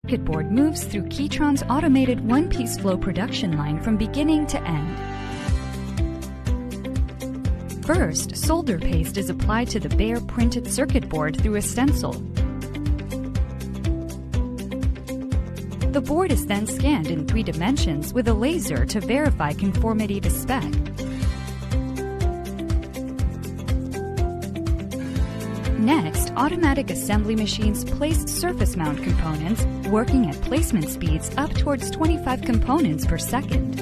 circuit board moves through Keytron's automated one-piece flow production line from beginning to end. First, solder paste is applied to the bare printed circuit board through a stencil. The board is then scanned in 3 dimensions with a laser to verify conformity to spec. Next, automatic assembly machines place surface mount components, working at placement speeds up towards 25 components per second.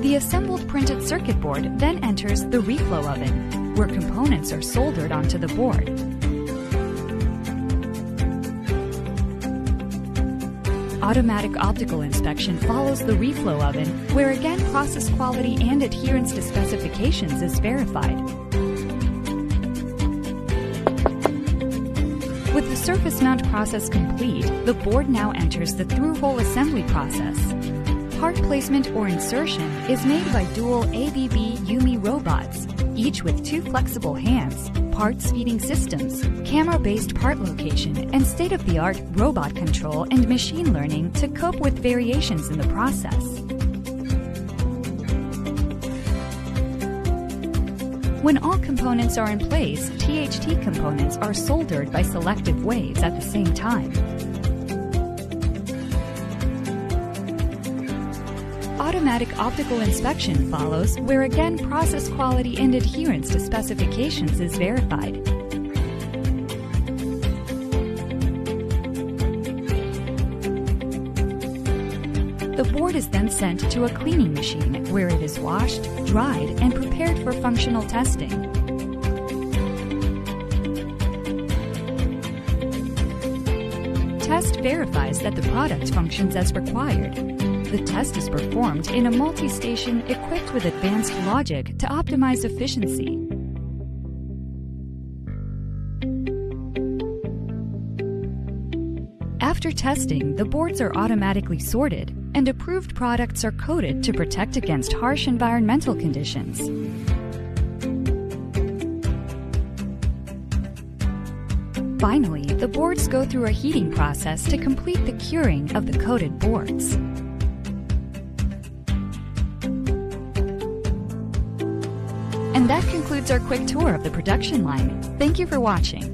The assembled printed circuit board then enters the reflow oven, where components are soldered onto the board. Automatic optical inspection follows the reflow oven, where again process quality and adherence to specifications is verified. With the surface mount process complete, the board now enters the through-hole assembly process. Part placement or insertion is made by dual ABB Yumi robots, each with 2 flexible hands, parts feeding systems, camera-based part location, and state-of-the-art robot control and machine learning to cope with variations in the process. When all components are in place, THT components are soldered by selective waves at the same time. Automatic optical inspection follows, where again process quality and adherence to specifications is verified. The board is then sent to a cleaning machine, where it is washed, dried, and prepared for functional testing. Test verifies that the product functions as required. The test is performed in a multi-station equipped with advanced logic to optimize efficiency. After testing, the boards are automatically sorted, and approved products are coated to protect against harsh environmental conditions. Finally, the boards go through a heating process to complete the curing of the coated boards. And that concludes our quick tour of the production line. Thank you for watching.